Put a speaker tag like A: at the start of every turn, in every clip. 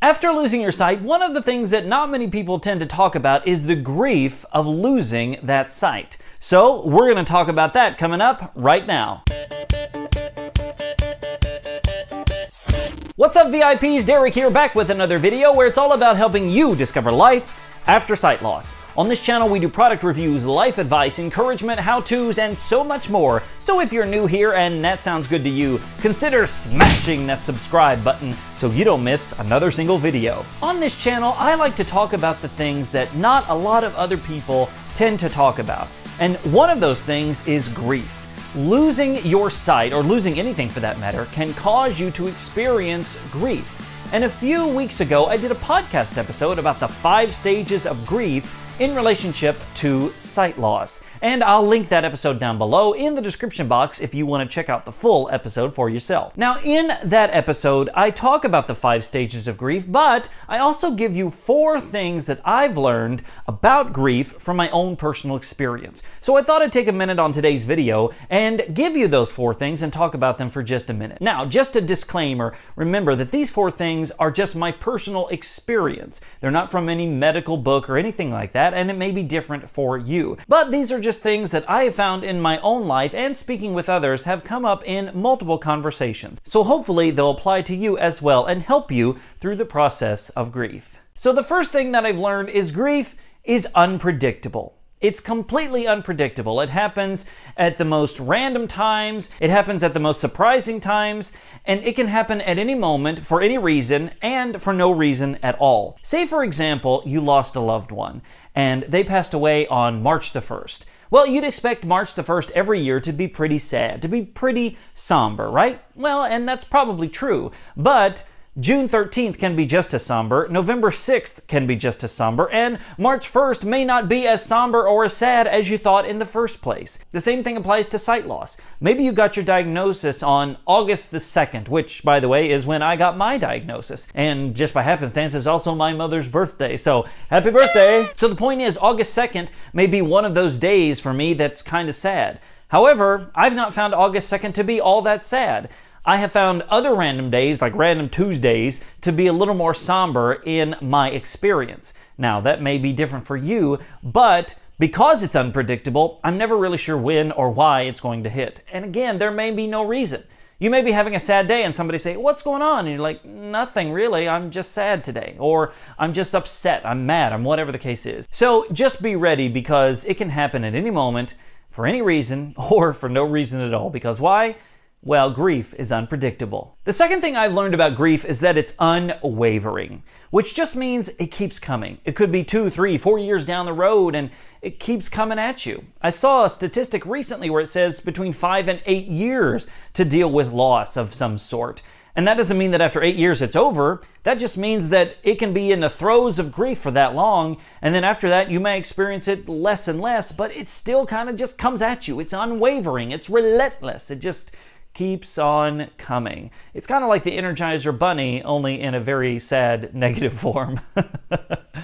A: After losing your sight, one of the things that not many people tend to talk about is the grief of losing that sight. So we're going to talk about that coming up right now. What's up, VIPs? Derek here, back with another video where it's all about helping you discover life after sight loss. On this channel, we do product reviews, life advice, encouragement, how-tos, and so much more. So if you're new here and that sounds good to you, consider smashing that subscribe button so you don't miss another single video. On this channel, I like to talk about the things that not a lot of other people tend to talk about. And one of those things is grief. Losing your sight, or losing anything for that matter, can cause you to experience grief. And a few weeks ago, I did a podcast episode about the 5 stages of grief in relationship to sight loss. And I'll link that episode down below in the description box if you want to check out the full episode for yourself. Now, in that episode, I talk about the 5 stages of grief, but I also give you 4 things that I've learned about grief from my own personal experience. So I thought I'd take a minute on today's video and give you those 4 things and talk about them for just a minute. Now, just a disclaimer, remember that these 4 things are just my personal experience. They're not from any medical book or anything like that, and it may be different for you. But these are just things that I have found in my own life, and speaking with others have come up in multiple conversations. So hopefully they'll apply to you as well and help you through the process of grief. So the first thing that I've learned is grief is unpredictable. It's completely unpredictable. It happens at the most random times, it happens at the most surprising times, and it can happen at any moment for any reason and for no reason at all. Say, for example, you lost a loved one and they passed away on March the 1st. Well, you'd expect March the 1st every year to be pretty sad, to be pretty somber, right? Well, and that's probably true, but June 13th can be just as somber, November 6th can be just as somber, and March 1st may not be as somber or as sad as you thought in the first place. The same thing applies to sight loss. Maybe you got your diagnosis on August the 2nd, which, by the way, is when I got my diagnosis, and just by happenstance is also my mother's birthday, so happy birthday! So the point is, August 2nd may be one of those days for me that's kind of sad. However, I've not found August 2nd to be all that sad. I have found other random days, like random Tuesdays, to be a little more somber in my experience. Now, that may be different for you, but because it's unpredictable, I'm never really sure when or why it's going to hit. And again, there may be no reason. You may be having a sad day and somebody say, "What's going on?" And you're like, "Nothing really, I'm just sad today." Or, "I'm just upset, I'm mad," or whatever the case is. So just be ready, because it can happen at any moment, for any reason, or for no reason at all. Because why? Well, grief is unpredictable. The second thing I've learned about grief is that it's unwavering, which just means it keeps coming. It could be 2, 3, 4 years down the road, and it keeps coming at you. I saw a statistic recently where it says between 5 and 8 years to deal with loss of some sort. And that doesn't mean that after 8 years it's over. That just means that it can be in the throes of grief for that long, and then after that you may experience it less and less, but it still kind of just comes at you. It's unwavering, it's relentless, it just keeps on coming. It's kind of like the Energizer Bunny, only in a very sad, negative form.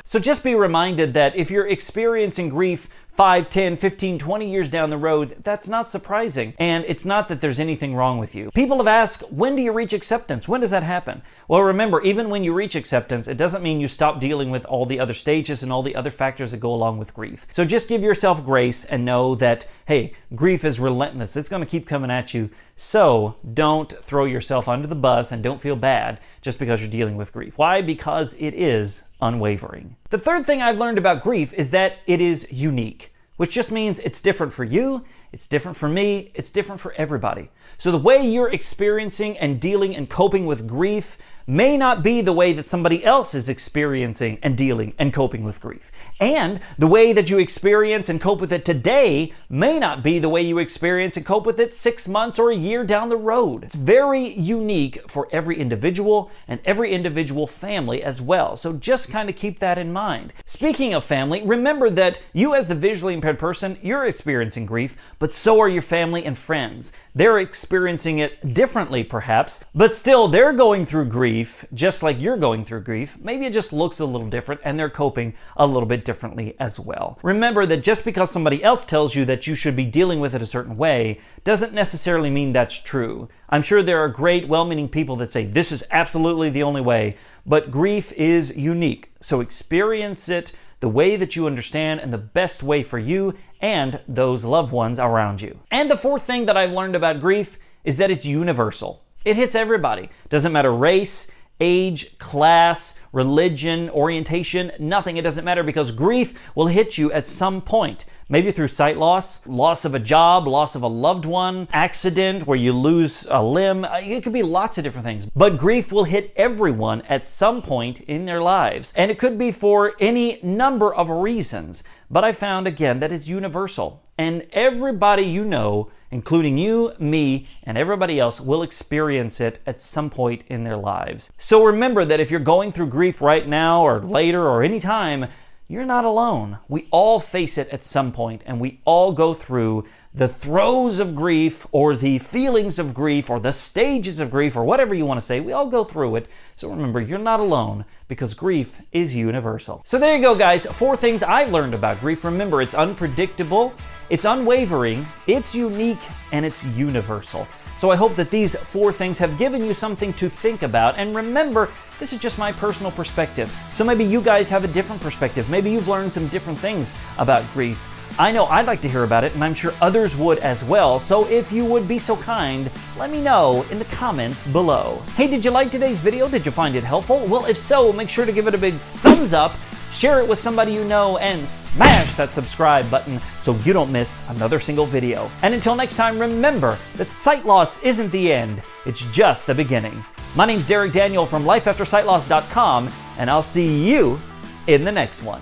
A: So just be reminded that if you're experiencing grief 5, 10, 15, 20 years down the road, that's not surprising. And it's not that there's anything wrong with you. People have asked, when do you reach acceptance? When does that happen? Well, remember, even when you reach acceptance, it doesn't mean you stop dealing with all the other stages and all the other factors that go along with grief. So just give yourself grace and know that, hey, grief is relentless. It's going to keep coming at you. So don't throw yourself under the bus and don't feel bad just because you're dealing with grief. Why? Because it is unwavering. The third thing I've learned about grief is that it is unique, which just means it's different for you, it's different for me, it's different for everybody. So the way you're experiencing and dealing and coping with grief may not be the way that somebody else is experiencing and dealing and coping with grief. And the way that you experience and cope with it today may not be the way you experience and cope with it 6 months or a year down the road. It's very unique for every individual and every individual family as well. So just kind of keep that in mind. Speaking of family, remember that you as the visually impaired person, you're experiencing grief, but so are your family and friends. They're experiencing it differently perhaps, but still they're going through grief grief, just like you're going through grief, maybe it just looks a little different and they're coping a little bit differently as well. Remember that just because somebody else tells you that you should be dealing with it a certain way doesn't necessarily mean that's true. I'm sure there are great, well-meaning people that say this is absolutely the only way, but grief is unique. So experience it the way that you understand and the best way for you and those loved ones around you. And the fourth thing that I've learned about grief is that it's universal. It hits everybody. Doesn't matter race, age, class, religion, orientation, nothing. It doesn't matter because grief will hit you at some point. Maybe through sight loss, loss of a job, loss of a loved one, accident where you lose a limb. It could be lots of different things. But grief will hit everyone at some point in their lives. And it could be for any number of reasons. But I found again that it's universal. And everybody you know, including you, me, and everybody else, will experience it at some point in their lives. So remember that if you're going through grief right now or later or any time, you're not alone. We all face it at some point, and we all go through the throes of grief or the feelings of grief or the stages of grief or whatever you want to say. We all go through it. So remember, you're not alone because grief is universal. So there you go, guys. 4 things I learned about grief. Remember, it's unpredictable, it's unwavering, it's unique, and it's universal. So I hope that these 4 things have given you something to think about. And remember, this is just my personal perspective. So maybe you guys have a different perspective. Maybe you've learned some different things about grief. I know I'd like to hear about it, and I'm sure others would as well. So if you would be so kind, let me know in the comments below. Hey, did you like today's video? Did you find it helpful? Well, if so, make sure to give it a big thumbs up, share it with somebody you know, and smash that subscribe button so you don't miss another single video. And until next time, remember that sight loss isn't the end, it's just the beginning. My name's Derek Daniel from lifeaftersightloss.com, and I'll see you in the next one.